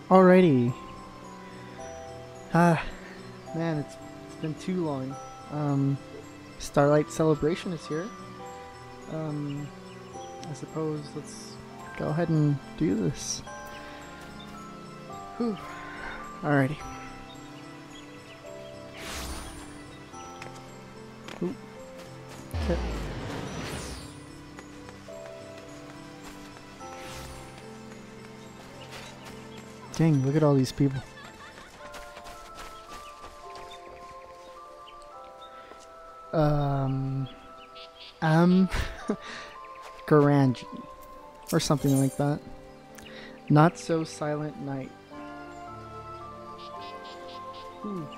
Alrighty. Ah, man, it's been too long. Starlight Celebration is here. Um, I suppose let's go ahead and do this. Whew. Alrighty. Ooh. Okay. Dang, look at all these people. Um, Garanji, or something like that. Not so silent night. Ooh.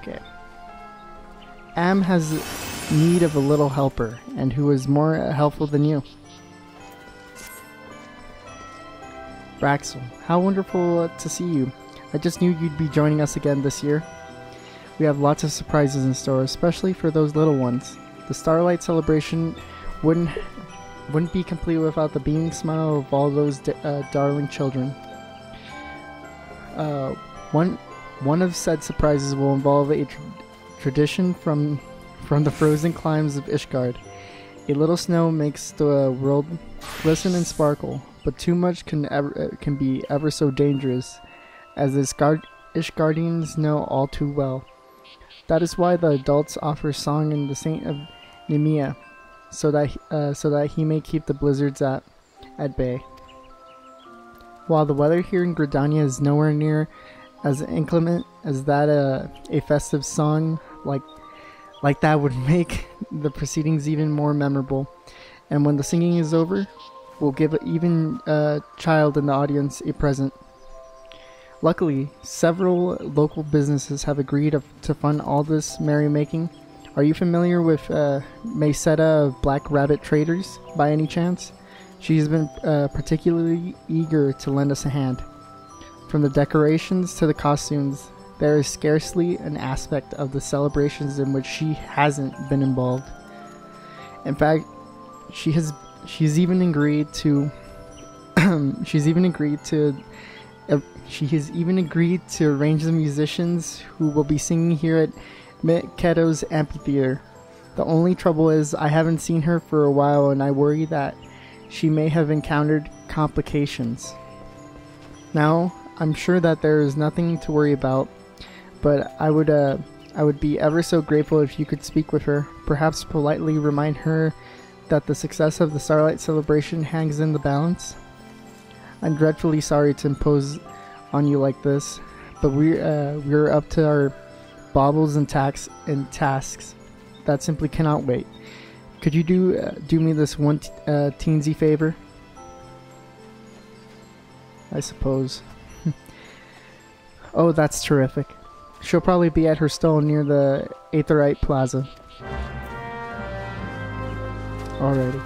Okay. Am has need of a little helper, and who is more helpful than you? Raxel, how wonderful to see you. I just knew you'd be joining us again this year. We have lots of surprises in store, especially for those little ones. The Starlight Celebration wouldn't be complete without the beaming smile of all those darling children. One of said surprises will involve a tradition from the frozen climes of Ishgard. A little snow makes the world glisten and sparkle, but too much can be ever so dangerous, as the Ishgardians know all too well. That is why the adults offer song in the Saint of Nemea, so that he may keep the blizzards at bay. While the weather here in Gridania is nowhere near as inclement as that a festive song like that would make the proceedings even more memorable, and when the singing is over, we'll give even a child in the audience a present. Luckily, several local businesses have agreed to fund all this merrymaking. Are you familiar with Meseta of Black Rabbit Traders, by any chance? She has been particularly eager to lend us a hand. From the decorations to the costumes, there is scarcely an aspect of the celebrations in which she hasn't been involved. In fact, she's even agreed to she has even agreed to arrange the musicians who will be singing here at Miketo's amphitheater. The only trouble is I haven't seen her for a while, and I worry that she may have encountered complications. Now, I'm sure that there is nothing to worry about, but I would be ever so grateful if you could speak with her, perhaps politely remind her that the success of the Starlight Celebration hangs in the balance. I'm dreadfully sorry to impose on you like this, but we're up to our baubles and tasks that simply cannot wait. Could you do me this one teensy favor? I suppose. Oh, that's terrific. She'll probably be at her stall near the Aetherite Plaza. Alrighty.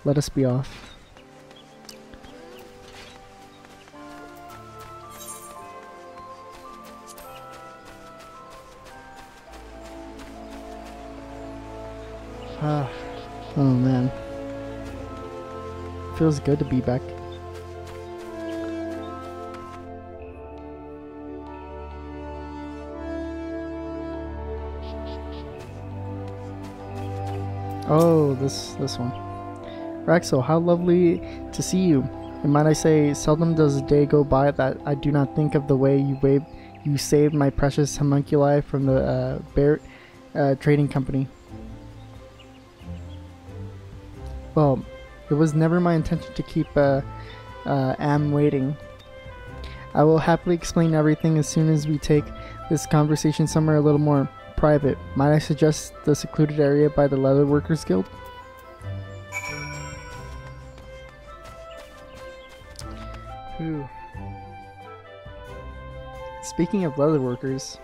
Let us be off. Oh man. Feels good to be back. Oh, this one. Raxel, how lovely to see you. And might I say, seldom does a day go by that I do not think of the way you saved my precious homunculi from the Bear Trading Company. Well, it was never my intention to keep Am waiting. I will happily explain everything as soon as we take this conversation somewhere a little more private. Might I suggest the secluded area by the Leather Workers Guild? Ooh. Speaking of leather workers,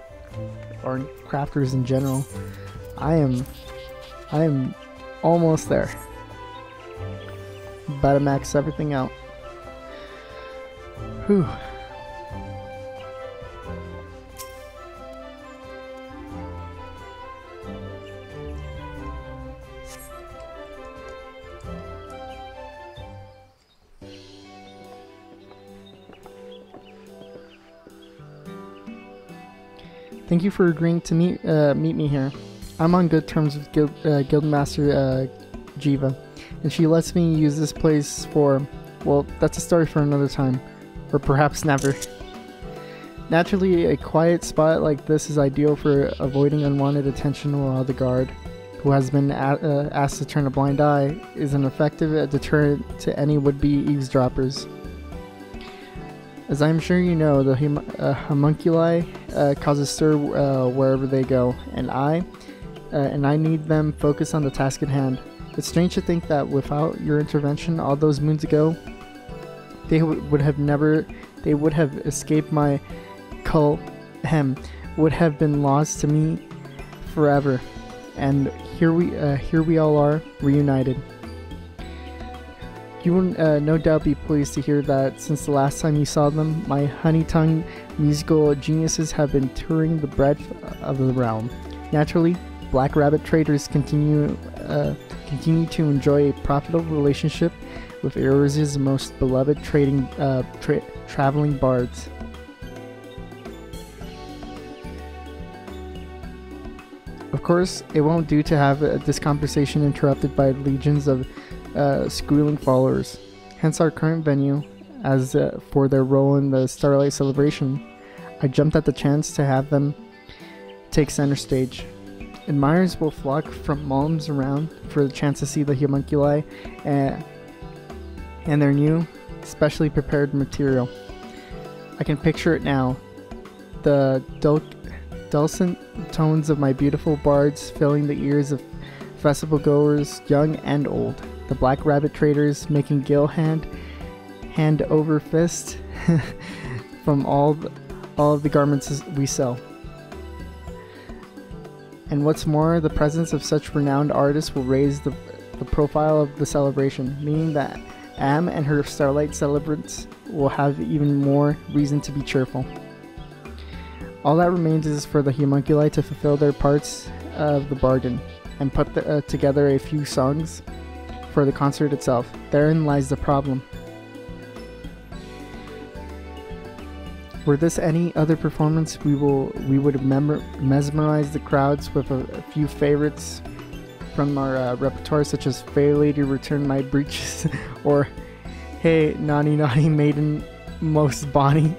or crafters in general, I am almost there. About to max everything out. Whew. Thank you for agreeing to meet me here. I'm on good terms with Guildmaster Jiva, and she lets me use this place for, well, that's a story for another time, or perhaps never. Naturally, a quiet spot like this is ideal for avoiding unwanted attention, while the guard, who has been asked to turn a blind eye, is an effective deterrent to any would-be eavesdroppers. As I'm sure you know, the homunculi cause a stir wherever they go, and I need them focused on the task at hand. It's strange to think that without your intervention all those moons ago, they would have escaped my would have been lost to me forever. And here we all are, reunited. You will no doubt be pleased to hear that since the last time you saw them, my honey-tongued musical geniuses have been touring the breadth of the realm. Naturally, Black Rabbit traders continue to enjoy a profitable relationship with Eris's most beloved traveling bards. Of course, it won't do to have this conversation interrupted by legions of squealing followers. Hence our current venue, as for their role in the Starlight Celebration, I jumped at the chance to have them take center stage. Admirers will flock from miles around for the chance to see the homunculi and their new, specially prepared material. I can picture it now. The dulcet tones of my beautiful bards filling the ears of festival goers, young and old. The Black Rabbit traders making gil hand over fist from all of the garments we sell. And what's more, the presence of such renowned artists will raise the profile of the celebration, meaning that Am and her Starlight celebrants will have even more reason to be cheerful. All that remains is for the homunculi to fulfill their parts of the bargain and put together a few songs for the concert itself. Therein lies the problem. Were this any other performance, we would have mesmerized the crowds with a few favorites from our repertoire, such as Fair Lady Return My Breeches or Hey Naughty Naughty Maiden Most Bony.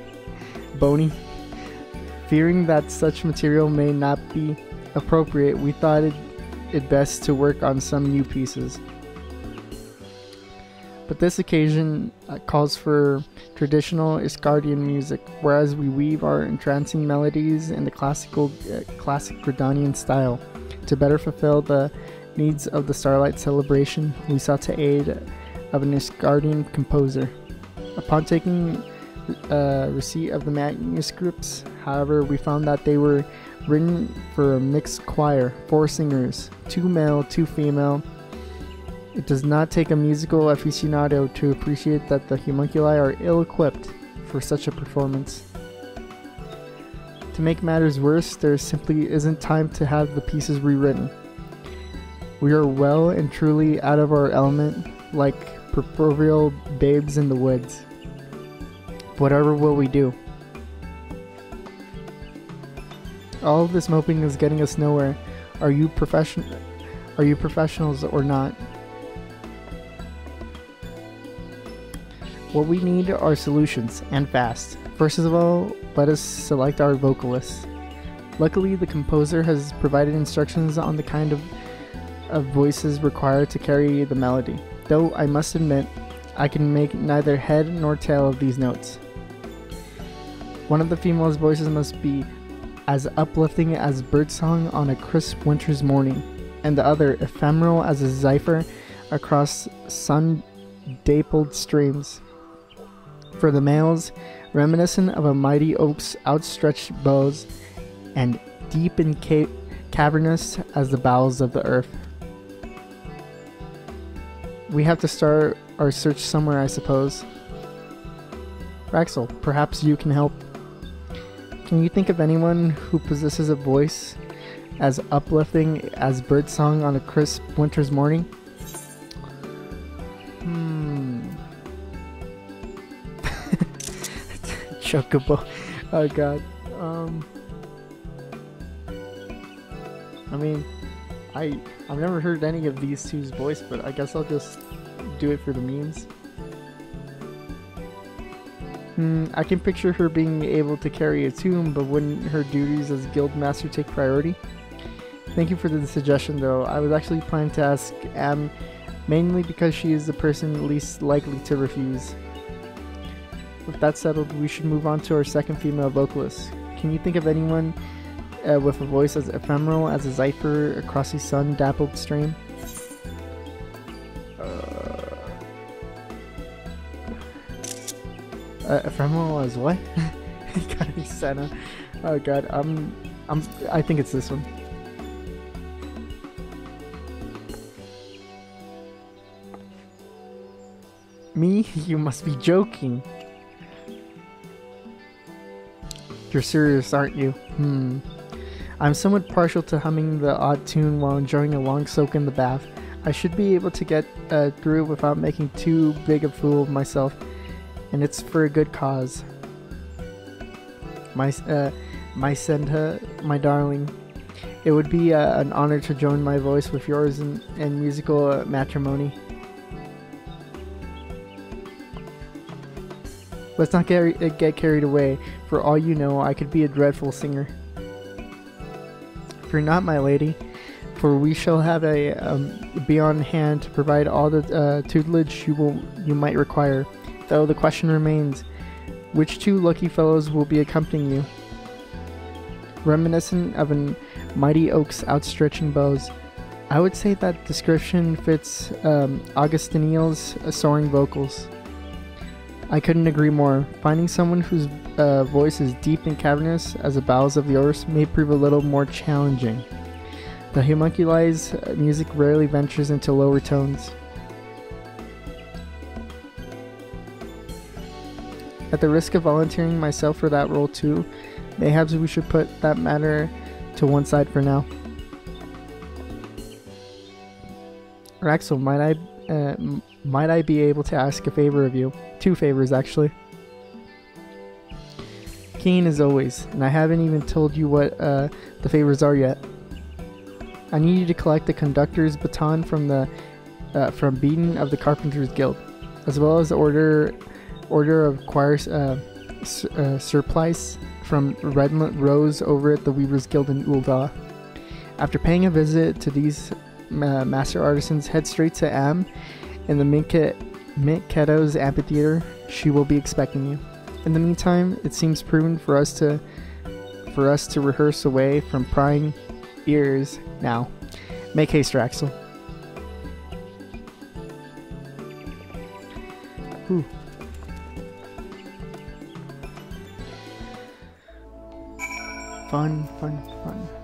Fearing that such material may not be appropriate, we thought it best to work on some new pieces. But this occasion calls for traditional Iscardian music, whereas we weave our entrancing melodies in the classic Gridanian style. To better fulfill the needs of the Starlight Celebration, we sought the aid of an Iscardian composer. Upon taking receipt of the manuscripts, however, we found that they were written for a mixed choir, 4 singers, 2 male, 2 female. It does not take a musical aficionado to appreciate that the homunculi are ill-equipped for such a performance. To make matters worse, there simply isn't time to have the pieces rewritten. We are well and truly out of our element, like proverbial babes in the woods. Whatever will we do? All of this moping is getting us nowhere. Are you professionals or not? What we need are solutions, and fast. First of all, let us select our vocalists. Luckily, the composer has provided instructions on the kind of voices required to carry the melody, though I must admit, I can make neither head nor tail of these notes. One of the females' voices must be as uplifting as birdsong on a crisp winter's morning, and the other ephemeral as a zephyr across sun-dappled streams. For the males, reminiscent of a mighty oak's outstretched boughs, and deep and cavernous as the bowels of the earth. We have to start our search somewhere, I suppose. Raxel, perhaps you can help. Can you think of anyone who possesses a voice as uplifting as birdsong on a crisp winter's morning? Chocobo. Oh god. mean, I've never heard any of these two's voice, but I guess I'll just do it for the memes. I can picture her being able to carry a tune, but wouldn't her duties as guild master take priority? Thank you for the suggestion, though. I was actually planning to ask Am, mainly because she is the person least likely to refuse. With that settled, we should move on to our second female vocalist. Can you think of anyone with a voice as ephemeral as a zephyr across the sun-dappled stream? Ephemeral as what? Gotta be Senna. Oh god, I think it's this one. Me? You must be joking. You're serious, aren't you? I'm somewhat partial to humming the odd tune while enjoying a long soak in the bath. I should be able to get through without making too big a fool of myself, and it's for a good cause. My Senta, my darling, it would be an honor to join my voice with yours in musical matrimony. Let's not get carried away. For all you know, I could be a dreadful singer. Fear not, my lady, for we shall have be on hand to provide all the tutelage you might require. Though the question remains, which two lucky fellows will be accompanying you? Reminiscent of an mighty oak's outstretching boughs, I would say that description fits Augustiniel's soaring vocals. I couldn't agree more. Finding someone whose voice is deep and cavernous as the bowels of the earth may prove a little more challenging. The homunculi's music rarely ventures into lower tones. At the risk of volunteering myself for that role too, mayhaps we should put that matter to one side for now. Raxel, might I be able to ask a favor of you? 2 favors, actually. Keen as always, and I haven't even told you what the favors are yet. I need you to collect the conductor's baton from Beaton of the Carpenters Guild, as well as the Order of Choir Surplice from Redmond Rose over at the Weavers Guild in Ulva. After paying a visit to these master artisans, head straight to Am in the Mint Keto's amphitheater. She will be expecting you. In the meantime, it seems prudent for us to rehearse away from prying ears now. Make haste, Raxel. Ooh. Fun.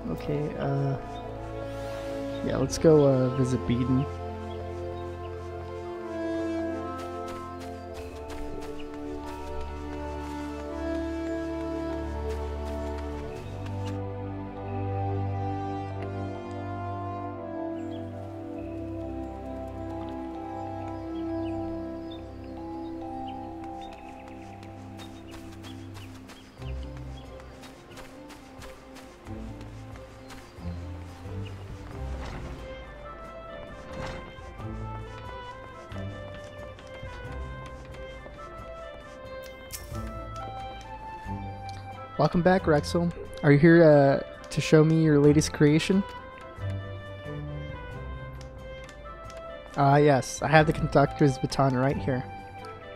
Okay, yeah, let's go visit Beaton. Welcome back, Rexel. Are you here to show me your latest creation? Yes, I have the conductor's baton right here.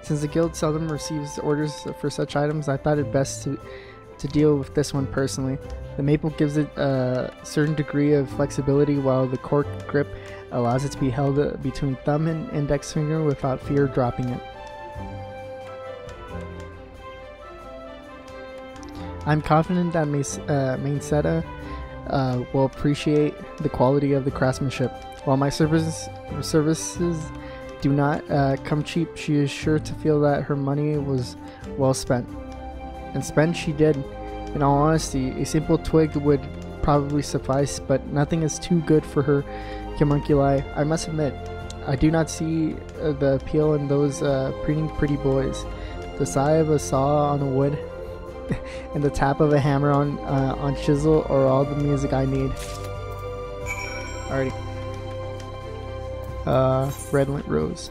Since the guild seldom receives orders for such items, I thought it best to deal with this one personally. The maple gives it a certain degree of flexibility, while the cork grip allows it to be held between thumb and index finger without fear of dropping it. I'm confident that Mainseta will appreciate the quality of the craftsmanship. While my services do not come cheap, she is sure to feel that her money was well spent. And spent she did. In all honesty, a simple twig would probably suffice, but nothing is too good for her homunculi. I must admit, I do not see the appeal in those pretty boys. The sigh of a saw on a wood and the tap of a hammer on chisel are all the music I need. Alrighty. Redolent Rose.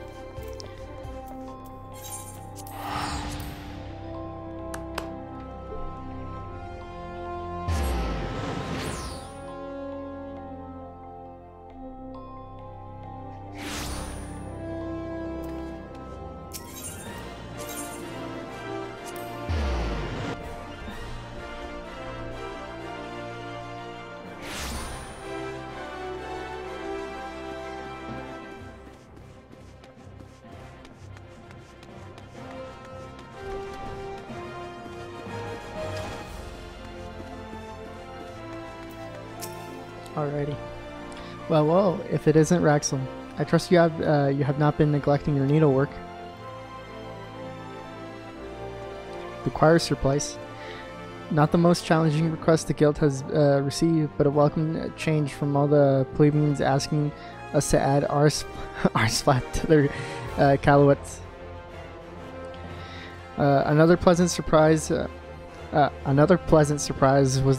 Alrighty. Well, if it isn't Raxel, I trust you have not been neglecting your needlework. The choir surplice. Not the most challenging request the guild has received, but a welcome change from all the plebeians asking us to add our splat to their caluettes. Another pleasant surprise was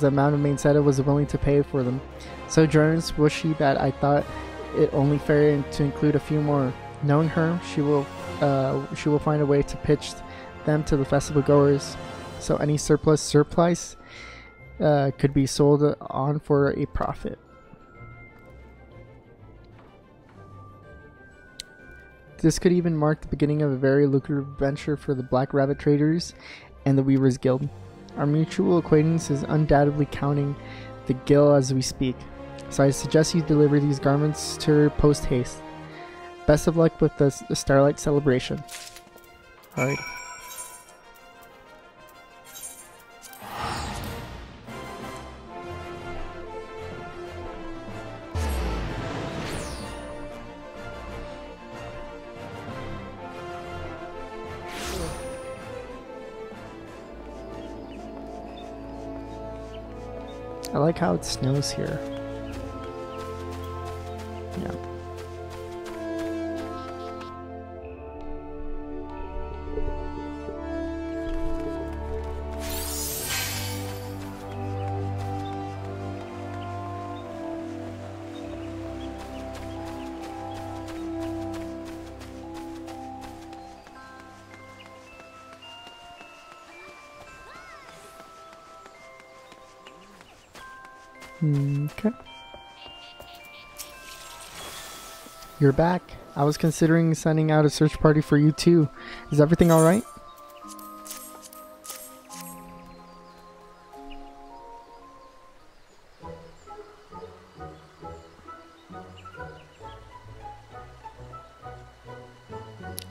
the amount of Mainseta was willing to pay for them. So generous was she that I thought it only fair to include a few more. Knowing her, she will find a way to pitch them to the festival goers, so any surplus could be sold on for a profit. This could even mark the beginning of a very lucrative venture for the Black Rabbit Traders and the Weavers Guild. Our mutual acquaintance is undoubtedly counting the guild as we speak, so I suggest you deliver these garments to her post haste. Best of luck with the Starlight Celebration. Alright. I like how it snows here. Yeah. Okay. You're back. I was considering sending out a search party for you too. Is everything alright?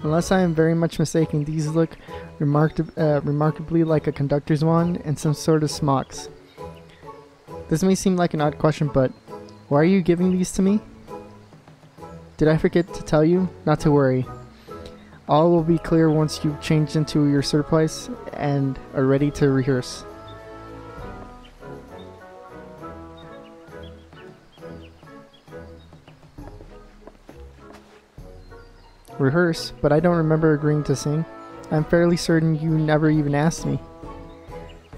Unless I am very much mistaken, these look remarkably like a conductor's wand and some sort of smocks. This may seem like an odd question, but why are you giving these to me? Did I forget to tell you? Not to worry. All will be clear once you've changed into your surplice and are ready to rehearse. Rehearse? But I don't remember agreeing to sing. I'm fairly certain you never even asked me.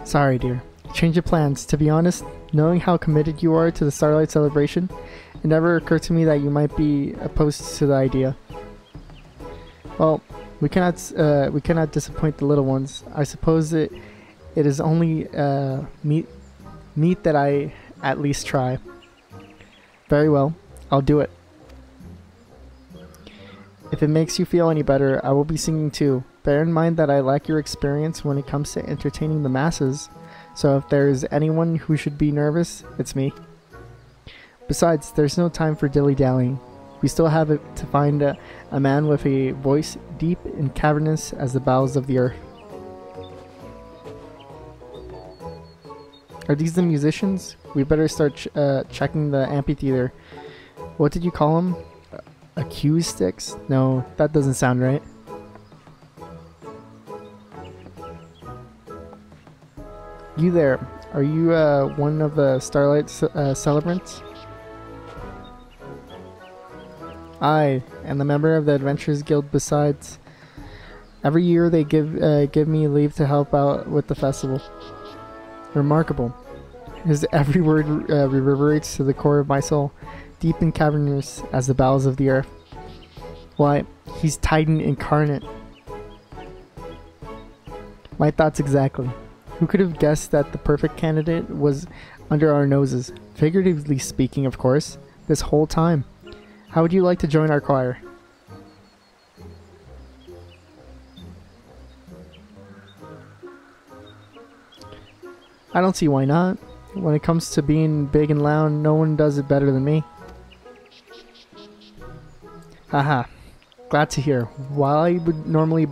Sorry, dear. Change of plans. To be honest, knowing how committed you are to the Starlight Celebration, it never occurred to me that you might be opposed to the idea. Well, we cannot disappoint the little ones. I suppose it is only meet that I at least try. Very well, I'll do it. If it makes you feel any better, I will be singing too. Bear in mind that I lack your experience when it comes to entertaining the masses. So if there's anyone who should be nervous, it's me. Besides, there's no time for dilly-dallying. We still have to find a man with a voice deep and cavernous as the bowels of the earth. Are these the musicians? We better start checking the amphitheater. What did you call them? Acoustics? No, that doesn't sound right. You there, are you one of the Starlight celebrants? I am the member of the Adventurers Guild. Besides, every year they give me leave to help out with the festival. Remarkable. His every word reverberates to the core of my soul. deep and cavernous as the bowels of the earth. Why, he's Titan incarnate. My thoughts exactly. Who could have guessed that the perfect candidate was under our noses? Figuratively speaking, of course, this whole time. How would you like to join our choir? I don't see why not. When it comes to being big and loud, no one does it better than me. Haha. Glad to hear. While I would normally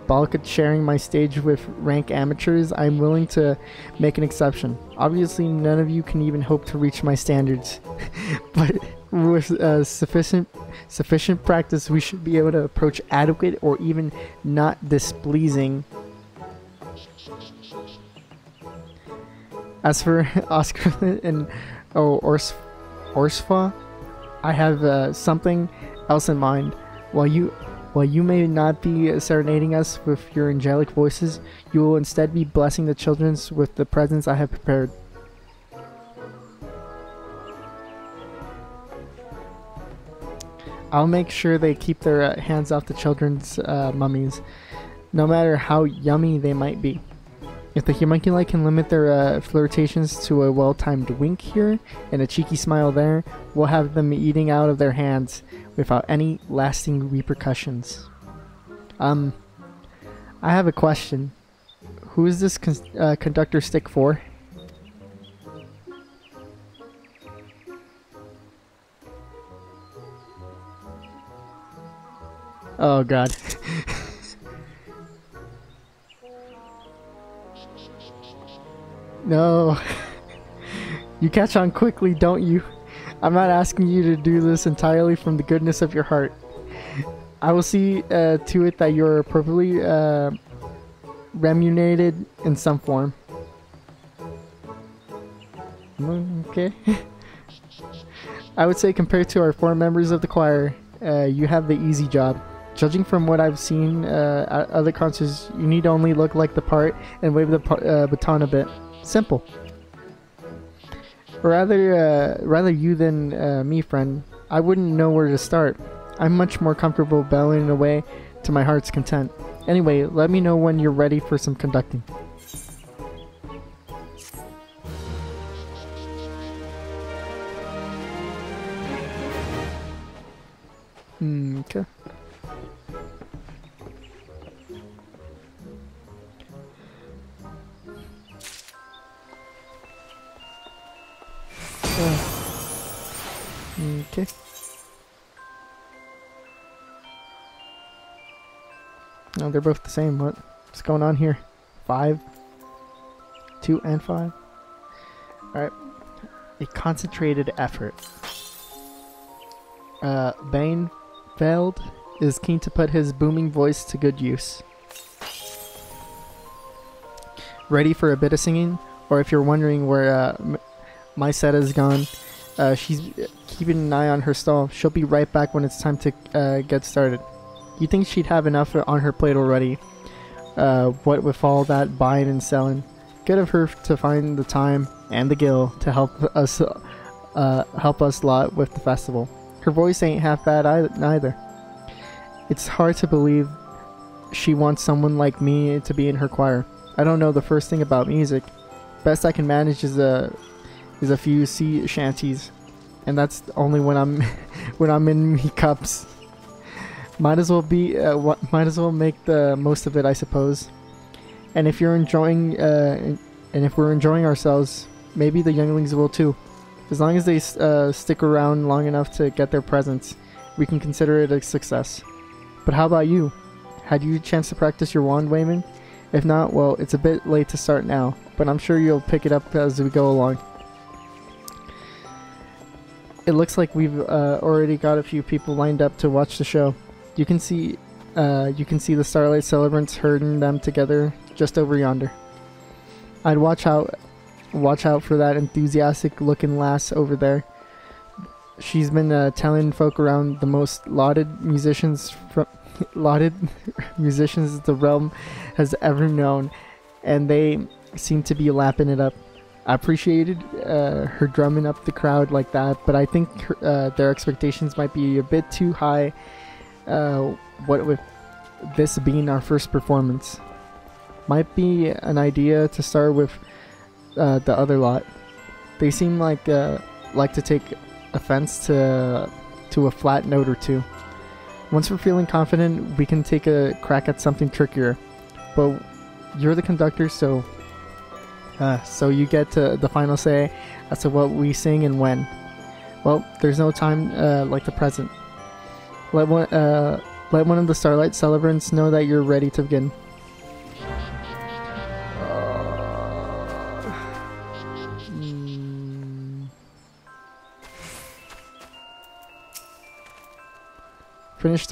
balk at sharing my stage with rank amateurs, I'm willing to make an exception. Obviously, none of you can even hope to reach my standards. But with sufficient practice, we should be able to approach adequate or even not displeasing. As for Oscar and Orsfa, I have something else in mind. While you may not be serenading us with your angelic voices, you will instead be blessing the children with the presents I have prepared. I'll make sure they keep their hands off the children's mummies, no matter how yummy they might be. If the homunculi can limit their flirtations to a well-timed wink here and a cheeky smile there, we'll have them eating out of their hands without any lasting repercussions. I have a question. Who is this conductor stick for? Oh god. No. You catch on quickly, don't you? I'm not asking you to do this entirely from the goodness of your heart. I will see to it that you're appropriately remunerated in some form. Okay. I would say compared to our 4 members of the choir, you have the easy job. Judging from what I've seen at other concerts, you need only look like the part and wave the baton a bit. Simple. Rather you than me, friend. I wouldn't know where to start. I'm much more comfortable bellowing away to my heart's content. Anyway, let me know when you're ready for some conducting. Okay. Okay. No, they're both the same. What's going on here? 5, 2, and 5. Alright. A concentrated effort. Bainfeld is keen to put his booming voice to good use. Ready for a bit of singing? Or if you're wondering where my set has gone, she's keeping an eye on her stall. She'll be right back when it's time to get started. You think she'd have enough on her plate already? What with all that buying and selling? Good of her to find the time and the gil to help us lot with the festival. Her voice ain't half bad neither. It's hard to believe she wants someone like me to be in her choir. I don't know the first thing about music. Best I can manage is a few sea shanties, and that's only when I'm in me cups. Might as well make the most of it, I suppose. And if you're enjoying, and if we're enjoying ourselves, maybe the younglings will too. As long as they stick around long enough to get their presents, we can consider it a success. But how about you? Had you a chance to practice your wand, Wayman? If not, well, it's a bit late to start now, but I'm sure you'll pick it up as we go along. It looks like we've already got a few people lined up to watch the show. You can see the Starlight celebrants herding them together just over yonder. I'd watch out for that enthusiastic-looking lass over there. She's been telling folk around the most lauded musicians the realm has ever known, and they seem to be lapping it up. I appreciated her drumming up the crowd like that, but I think their expectations might be a bit too high. What with this being our first performance, might be an idea to start with the other lot. They seem like to take offense to a flat note or two. Once we're feeling confident, we can take a crack at something trickier. But you're the conductor, so you get to the final say as to what we sing and when. Well, there's no time like the present. Let one of the Starlight celebrants know that you're ready to begin. Finish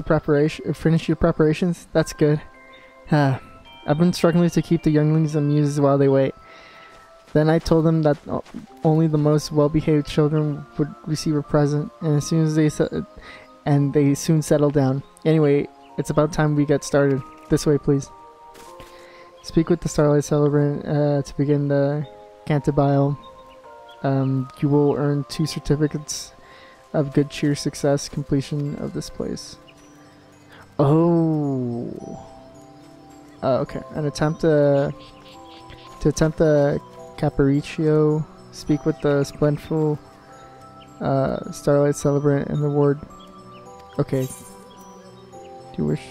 your preparations? That's good. I've been struggling to keep the younglings amused while they wait. Then I told them that only the most well-behaved children would receive a present, and they soon settled down. Anyway, it's about time we get started. This way, please. Speak with the Starlight Celebrant to begin the Cantabile. You will earn 2 certificates of good cheer success completion of this place. Oh. Okay. An attempt to attempt the Capriccio. Speak with the splendidful Starlight Celebrant and reward. Okay. Do you wish?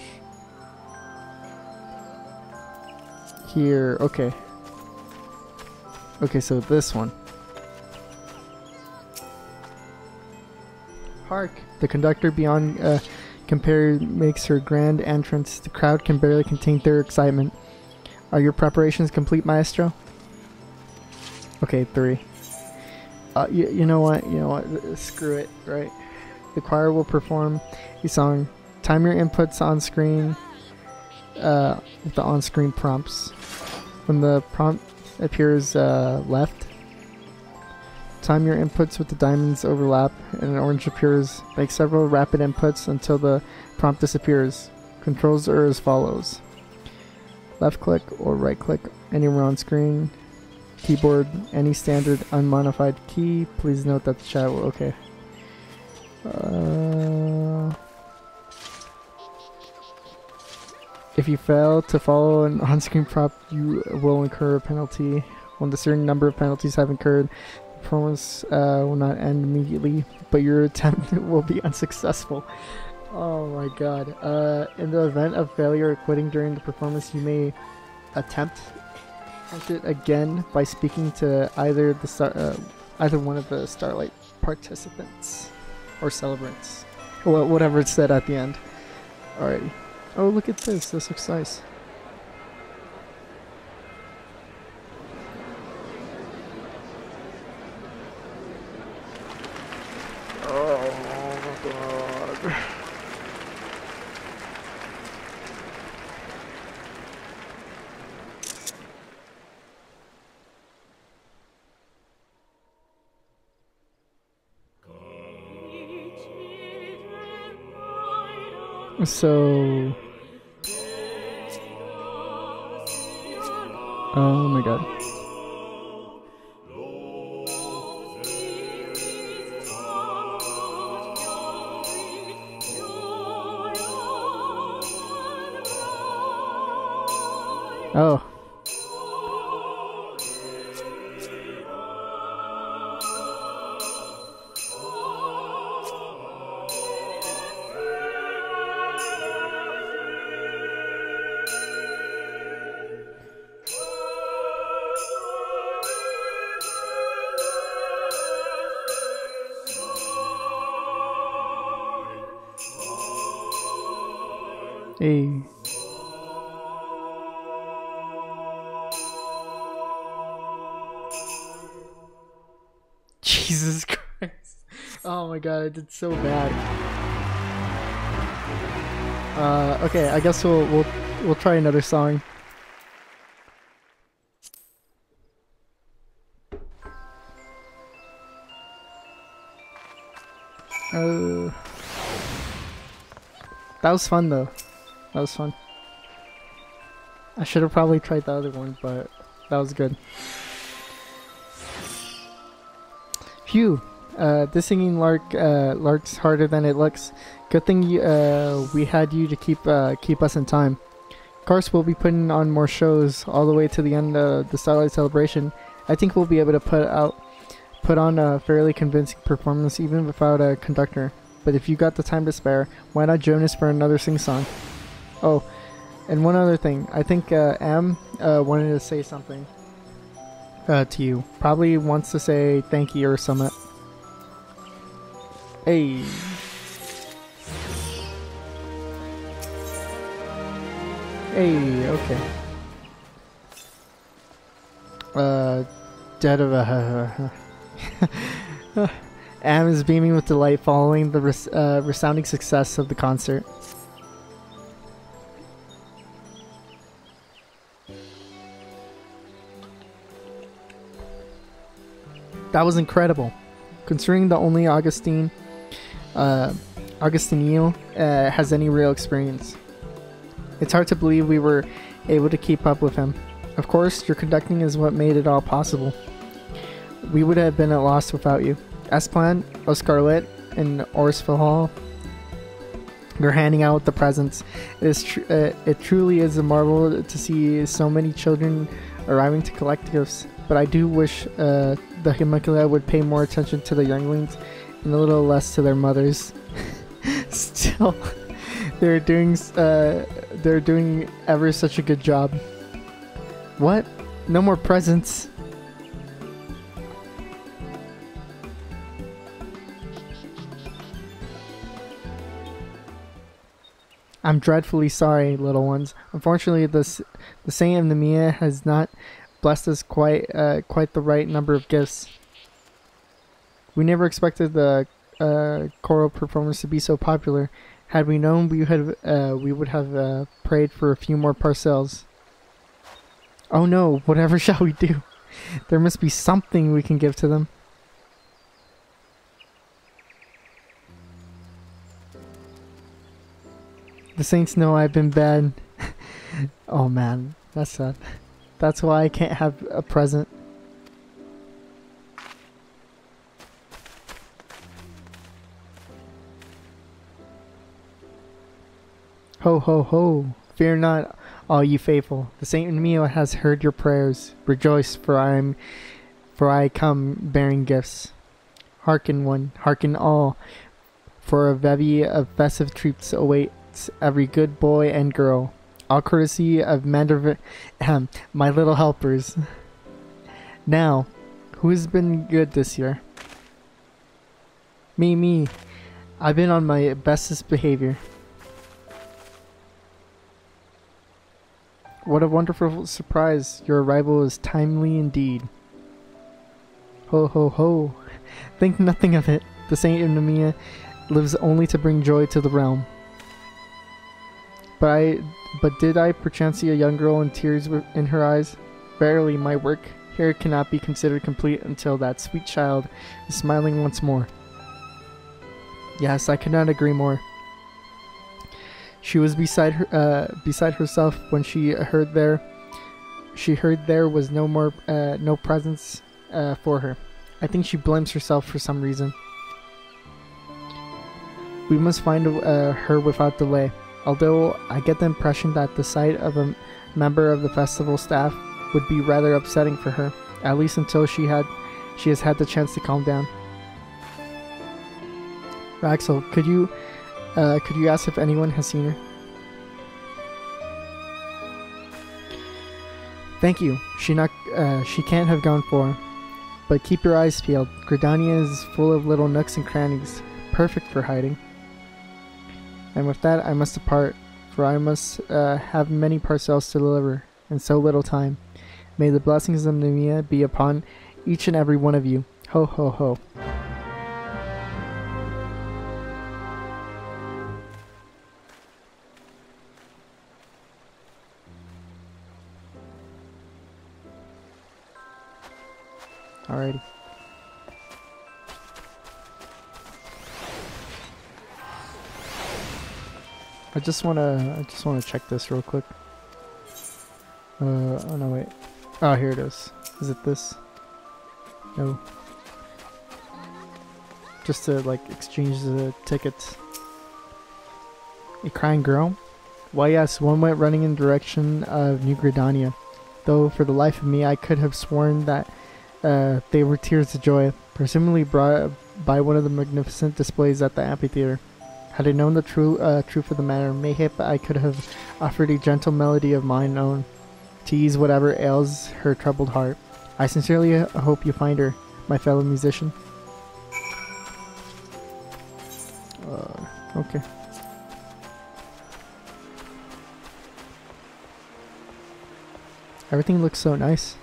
Here. Okay. Okay, so this one. Hark! The conductor beyond compare makes her grand entrance. The crowd can barely contain their excitement. Are your preparations complete, Maestro? Okay, 3. You know what? Screw it, right? The choir will perform a song. Time your inputs on screen with the on-screen prompts. When the prompt appears left, time your inputs with the diamonds overlap and an orange appears. Make several rapid inputs until the prompt disappears. Controls are as follows. Left click or right click anywhere on screen. Keyboard, any standard unmodified key. Please note that the chat will... Okay. If you fail to follow an on-screen prompt, you will incur a penalty. When the certain number of penalties have incurred, performance will not end immediately, but your attempt will be unsuccessful. Oh my god. In the event of failure or quitting during the performance, you may attempt it again by speaking to either one of the Starlight participants or celebrants, or whatever it said at the end. Alrighty. Oh, look at this. This looks nice. Oh god. So... Oh my god. Oh. Hey. Jesus Christ. Oh my god, I did so bad. Okay, I guess we'll try another song. That was fun though. That was fun. I should have probably tried the other one, but that was good. Phew. This singing lark's harder than it looks. Good thing we had you to keep us in time. Of course, we'll be putting on more shows all the way to the end of the Starlight Celebration. I think we'll be able to put on a fairly convincing performance even without a conductor. But if you got the time to spare, why not join us for another sing-song? Oh, and one other thing. I think Am wanted to say something to you. Probably wants to say thank you or something. Hey. Hey, okay. Dead of a... Am is beaming with delight following the resounding success of the concert. That was incredible. Considering the only Augustino has any real experience. It's hard to believe we were able to keep up with him. Of course, your conducting is what made it all possible. We would have been at loss without you. As planned, Scarlet and Orsville Hall, you're handing out the presents. It truly is a marvel to see so many children arriving to collect gifts. But I do wish the homunculi would pay more attention to the younglings and a little less to their mothers. Still, they're doing ever such a good job. What? No more presents? I'm dreadfully sorry, little ones. Unfortunately, the Saint of Nemea has not blessed us quite the right number of gifts. We never expected the choral performance to be so popular. Had we known, we would have prayed for a few more parcels. Oh no! Whatever shall we do? There must be something we can give to them. The saints know I've been bad. Oh man, that's sad. That's why I can't have a present. Ho ho ho! Fear not, all you faithful. The Saint Mio has heard your prayers. Rejoice, for I come bearing gifts. Hearken one, hearken all, for a bevy of festive treats awaits every good boy and girl. All courtesy of my little helpers. Now, who has been good this year? Me. I've been on my bestest behavior. What a wonderful surprise. Your arrival is timely indeed. Ho ho ho. Think nothing of it. The Saint of Nemea lives only to bring joy to the realm. But did I perchance see a young girl in tears in her eyes? Verily, my work here cannot be considered complete until that sweet child is smiling once more. Yes, I could not agree more. She was beside herself when she heard there was no presents for her. I think she blames herself for some reason. We must find her without delay. Although I get the impression that the sight of a member of the festival staff would be rather upsetting for her, at least until she has had the chance to calm down. Raxel, could you ask if anyone has seen her? Thank you. She can't have gone far. But keep your eyes peeled. Gridania is full of little nooks and crannies, perfect for hiding. And with that, I must depart, for I must have many parcels to deliver, and so little time. May the blessings of Nemea be upon each and every one of you. Ho ho ho. Alrighty. I just wanna check this real quick. Oh no, wait. Oh, here it is. Is it this? No. just to like exchange the tickets. A crying girl? Why yes, one went running in the direction of New Gridania, though for the life of me I could have sworn that they were tears of joy, presumably brought by one of the magnificent displays at the amphitheater. Had I known the truth of the matter, mayhap I could have offered a gentle melody of mine own, to ease whatever ails her troubled heart. I sincerely hope you find her, my fellow musician. Okay. Everything looks so nice.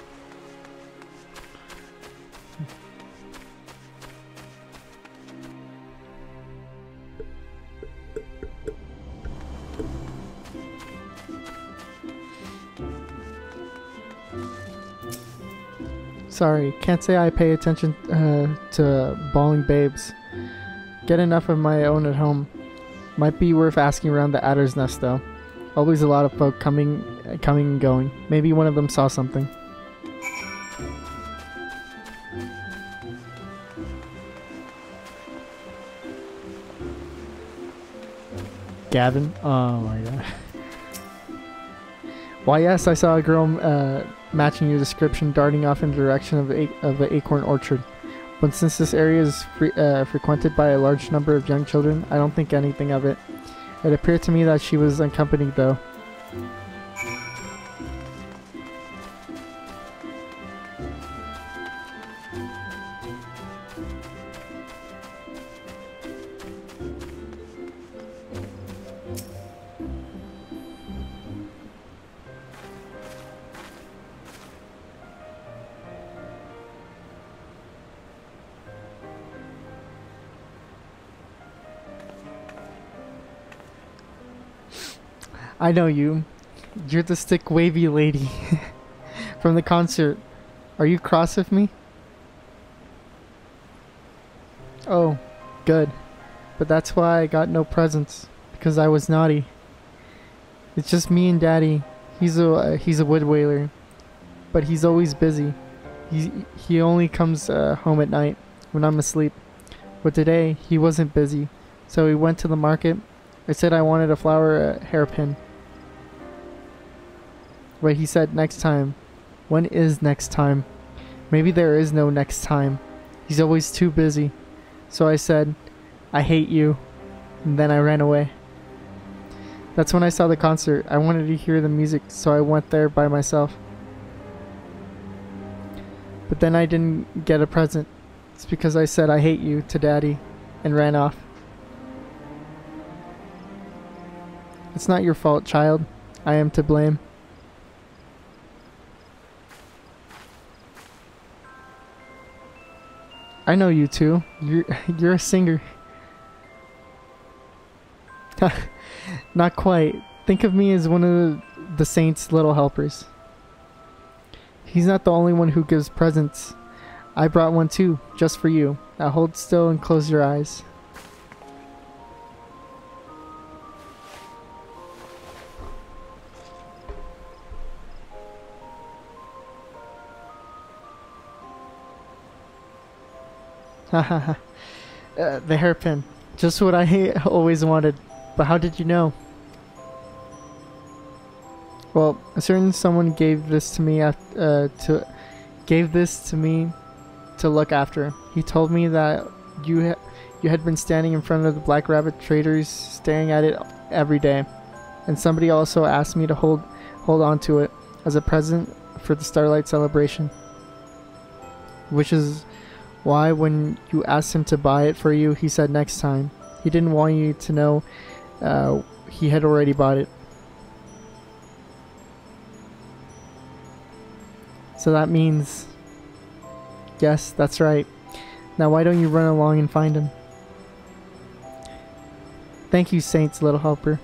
Sorry, can't say I pay attention to bawling babes. Get enough of my own at home. Might be worth asking around the Adder's Nest though. Always a lot of folk coming and going. Maybe one of them saw something. Gavin? Oh my god. Why yes, I saw a girl matching your description darting off in the direction of the acorn orchard. But since this area is frequented by a large number of young children, I don't think anything of it. It appeared to me that she was unaccompanied though. I know you. You're the stick wavy lady from the concert. Are you cross with me? Oh, good. But that's why I got no presents, because I was naughty. It's just me and Daddy. He's a wood whaler, but he's always busy. He only comes home at night when I'm asleep. But today he wasn't busy, so we went to the market. I said I wanted a flower hairpin. But he said next time. When is next time? Maybe there is no next time. He's always too busy. So I said, I hate you. And then I ran away. That's when I saw the concert. I wanted to hear the music, so I went there by myself. But then I didn't get a present. It's because I said I hate you to Daddy and ran off. It's not your fault, child. I am to blame. I know you too. You're a singer. Not quite. Think of me as one of the saint's little helpers. He's not the only one who gives presents. I brought one too, just for you. Now hold still and close your eyes. Hahaha. The hairpin. Just what I always wanted. But how did you know? Well, a certain someone gave this to me to look after. He told me that you had been standing in front of the Black Rabbit Traders, staring at it every day, and somebody also asked me to hold on to it as a present for the Starlight Celebration. Which is why when you asked him to buy it for you, he said next time. He didn't want you to know he had already bought it. So that means... Yes, that's right. Now why don't you run along and find him? Thank you, Saint's little helper.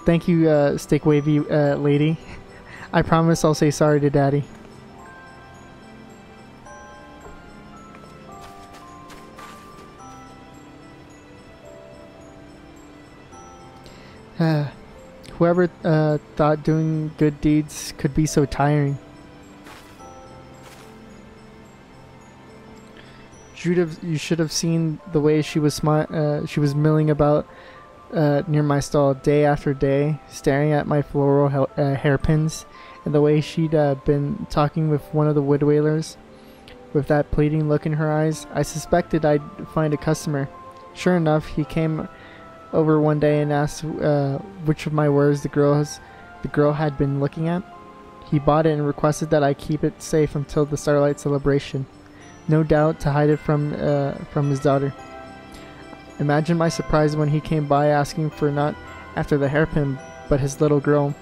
Thank you, stick wavy lady. I promise I'll say sorry to Daddy. Whoever thought doing good deeds could be so tiring. You should have seen the way she was milling about near my stall day after day, staring at my floral hairpins, and the way she'd been talking with one of the wood whalers with that pleading look in her eyes. I suspected I'd find a customer. Sure enough, he came over one day and asked which of my wares the girl had been looking at. He bought it and requested that I keep it safe until the Starlight Celebration, no doubt to hide it from his daughter. Imagine my surprise when he came by asking for not after the hairpin, but his little girl.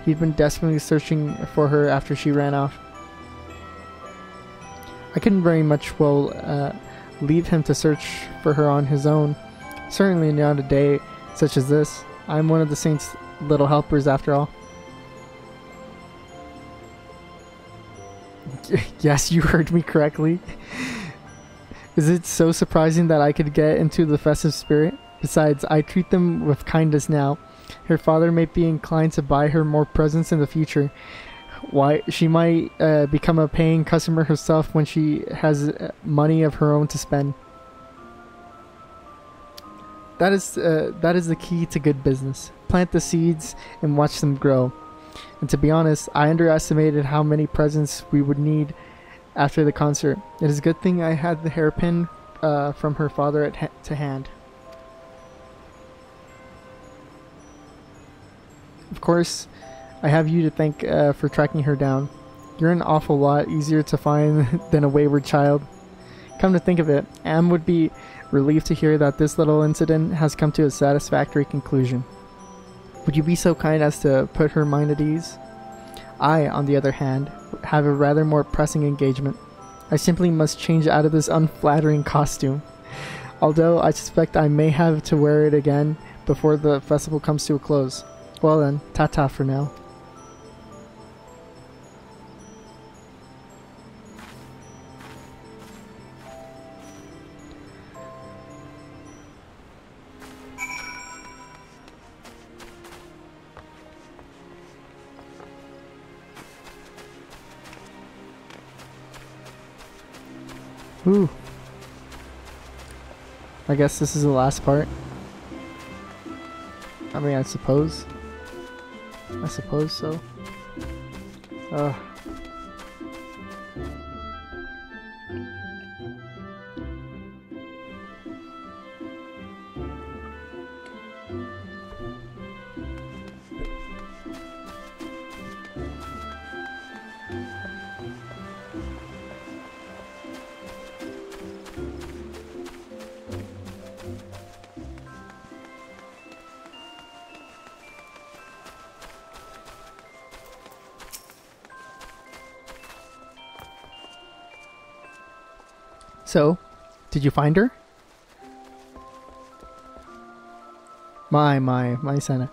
He'd been desperately searching for her after she ran off. I couldn't very much leave him to search for her on his own. Certainly not a day such as this. I'm one of the saint's little helpers after all. Yes, you heard me correctly. Is it so surprising that I could get into the festive spirit? Besides, I treat them with kindness now. Her father may be inclined to buy her more presents in the future. Why, she might become a paying customer herself when she has money of her own to spend. That is the key to good business. Plant the seeds and watch them grow. And to be honest, I underestimated how many presents we would need after the concert. It is a good thing I had the hairpin from her father to hand. Of course, I have you to thank for tracking her down. You're an awful lot easier to find than a wayward child. Come to think of it, Am would be relieved to hear that this little incident has come to a satisfactory conclusion. Would you be so kind as to put her mind at ease? I, on the other hand, have a rather more pressing engagement. I simply must change out of this unflattering costume. Although I suspect I may have to wear it again before the festival comes to a close. Well then, ta-ta for now. Ooh. I guess this is the last part. I mean, I suppose so. So, did you find her? My Senna.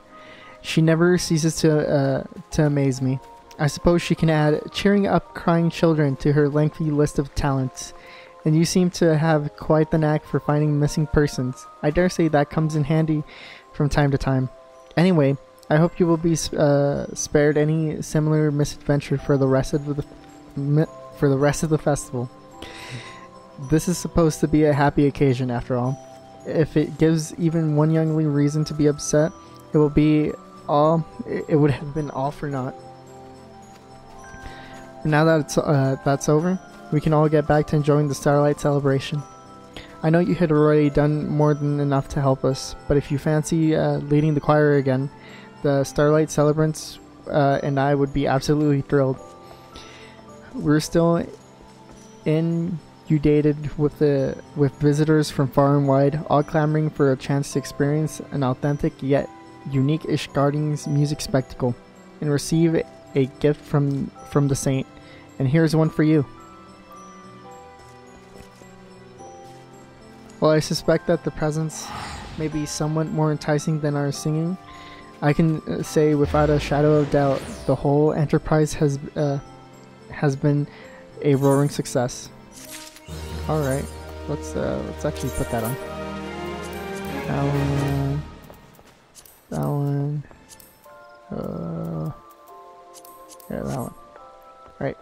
She never ceases to amaze me. I suppose she can add cheering up crying children to her lengthy list of talents. And you seem to have quite the knack for finding missing persons. I dare say that comes in handy from time to time. Anyway, I hope you will be spared any similar misadventure for the rest of the festival. This is supposed to be a happy occasion after all. If it gives even one youngling reason to be upset, it would have been all for naught. Now that that's over, we can all get back to enjoying the Starlight Celebration. I know you had already done more than enough to help us, but if you fancy leading the choir again, the Starlight celebrants and I would be absolutely thrilled. We're still inundated with visitors from far and wide, all clamoring for a chance to experience an authentic yet unique Ishgardian's music spectacle and receive a gift from the saint. And here's one for you. While I suspect that the presents may be somewhat more enticing than our singing, I can say without a shadow of doubt the whole enterprise has been a roaring success. All right, let's actually put that on. That one. Yeah, that one. Right.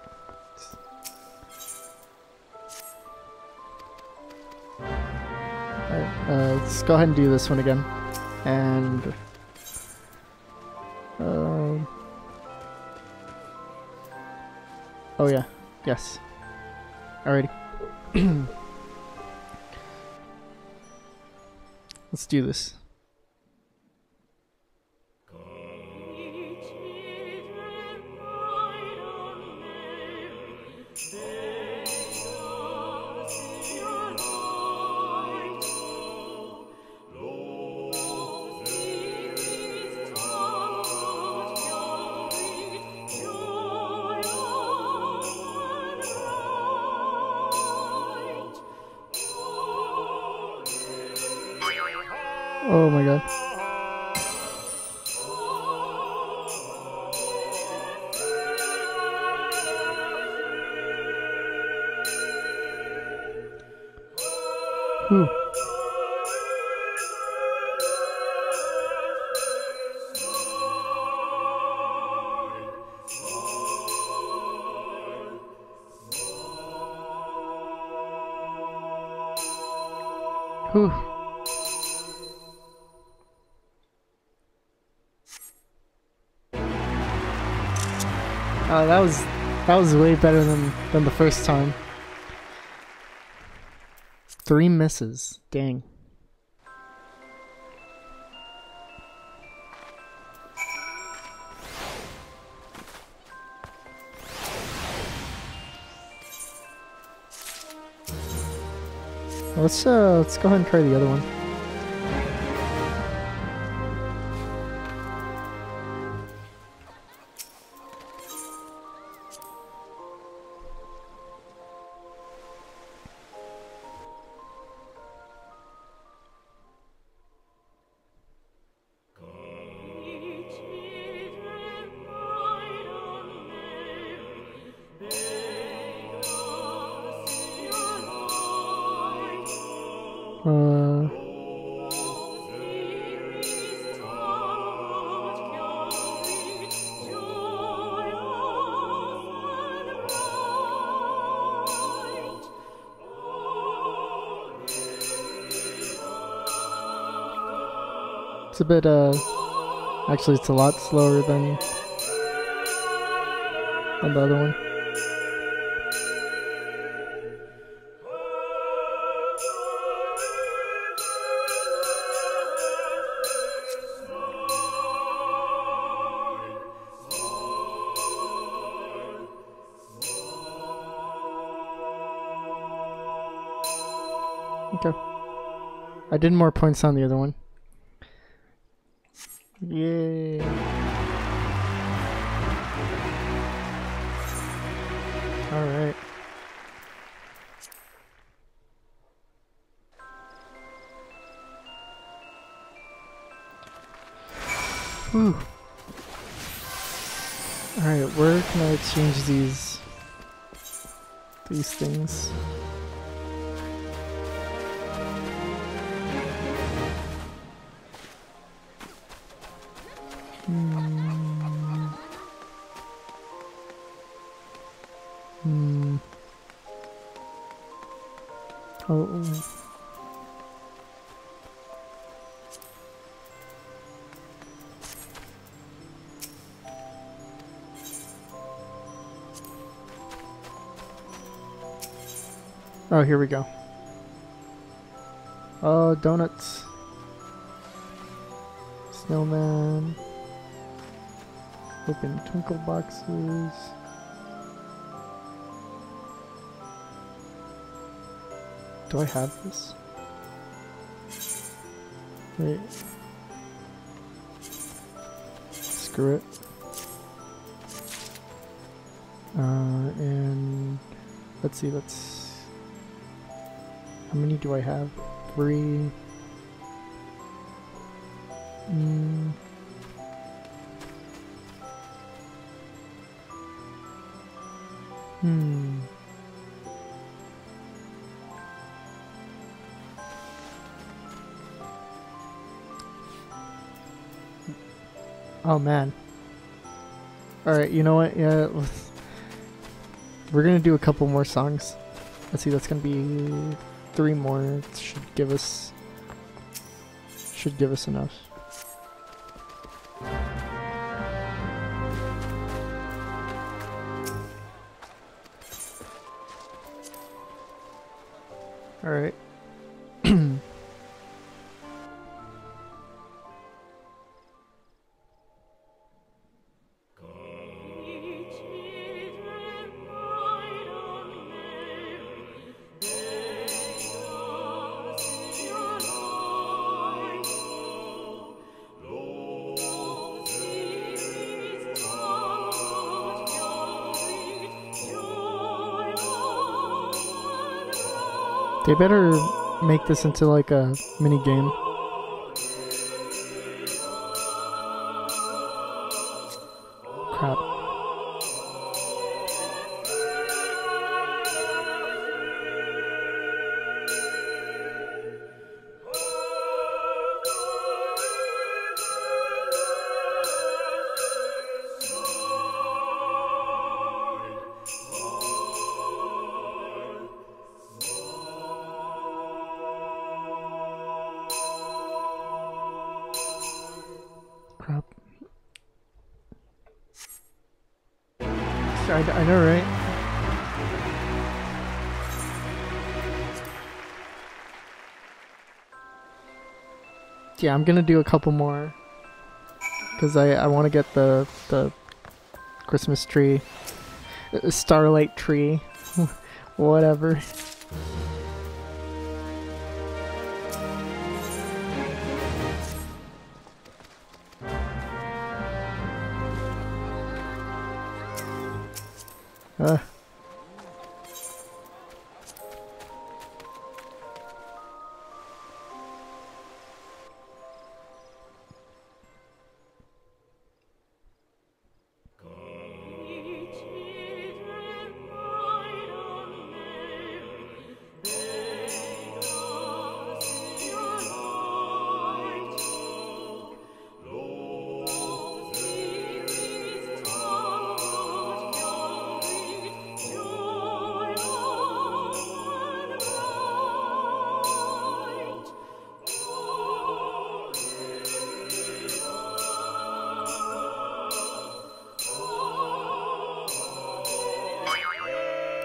go ahead and do this one again. And oh yeah, yes. Alrighty. Let's do this. Oh my god. Whew. Whew. That was way better than the first time. 3 misses. Dang. Let's go ahead and try the other one. It's a bit, actually it's a lot slower than the other one. Okay. I did more points on the other one. Yay. Alright. Whew. Alright, where can I exchange these things? Oh, here we go. Oh, donuts. Snowman. Open twinkle boxes. Do I have this? Wait. Screw it. And let's see, how many do I have? 3. Oh man. Alright, you know what? Yeah, we're gonna do a couple more songs. Let's see, that's gonna be 3 more. It should give us should give us enough. Alright. They better make this into like a mini game. Crap. Crap. I know, right? Yeah, I'm gonna do a couple more. Because I want to get the Christmas tree. Starlight tree. Whatever.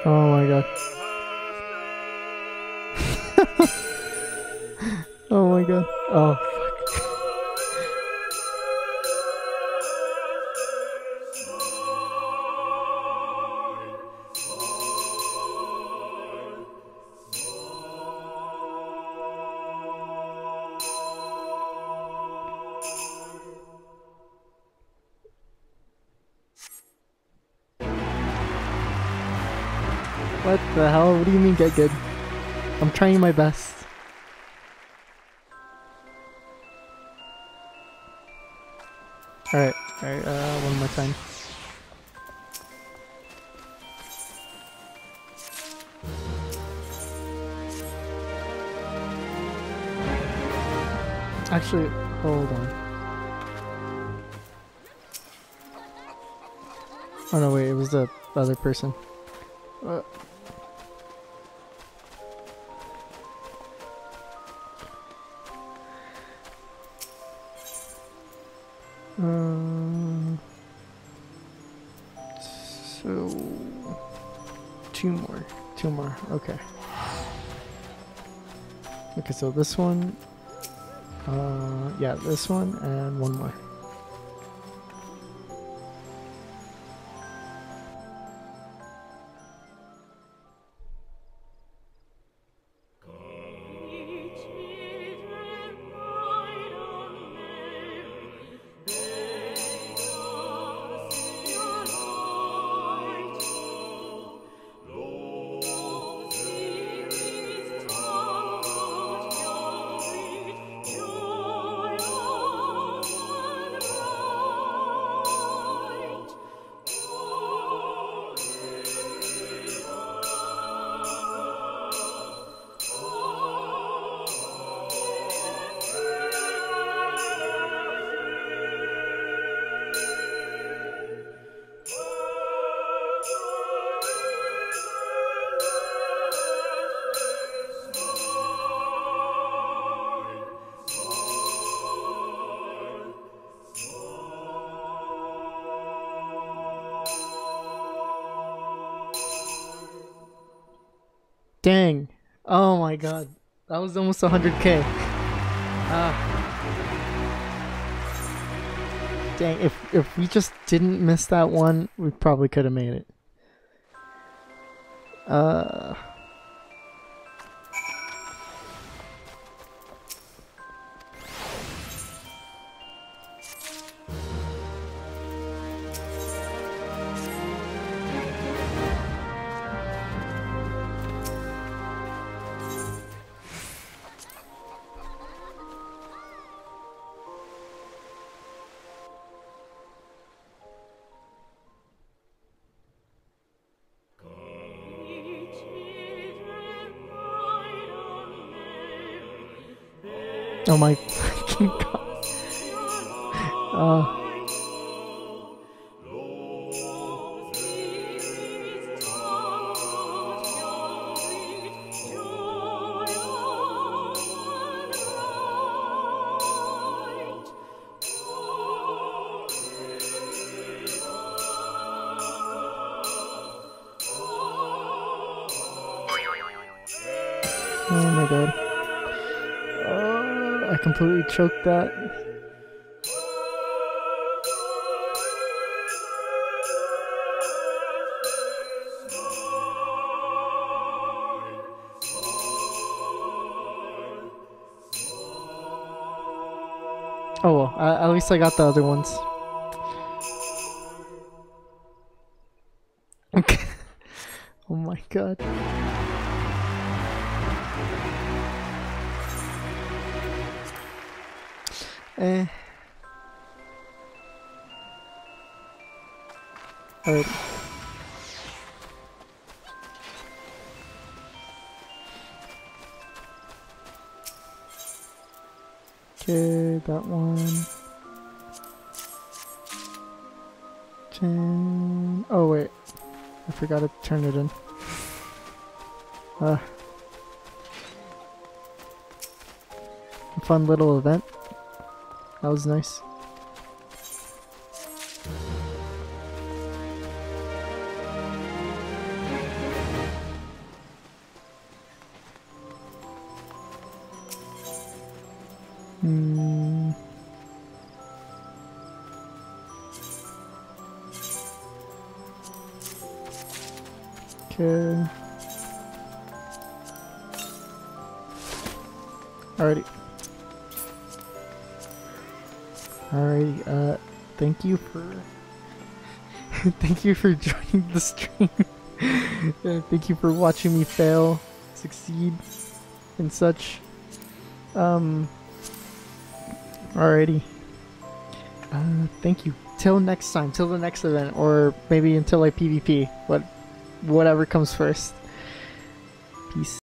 Oh my god. Oh my god. Oh fuck. What the hell? What do you mean get good? I'm trying my best. Alright, one more time. Actually, hold on. Oh no, wait, it was the other person. So two more. Okay. Okay, so this one, yeah, this one and one more. Dang. Oh my god. That was almost 100k. Dang, if we just didn't miss that one, we probably could have made it. Oh my fucking god. Oh my god. I completely choked that. Oh well, at least I got the other ones. Okay. Oh my god. Alright. Okay, that one. 10. Oh wait, I forgot to turn it in. Fun little event. That was nice. Okay. Alrighty. Alrighty, thank you for thank you for joining the stream. Thank you for watching me fail, succeed, and such. Alrighty. Thank you. Till next time, till the next event, or maybe until I PvP. Whatever comes first. Peace.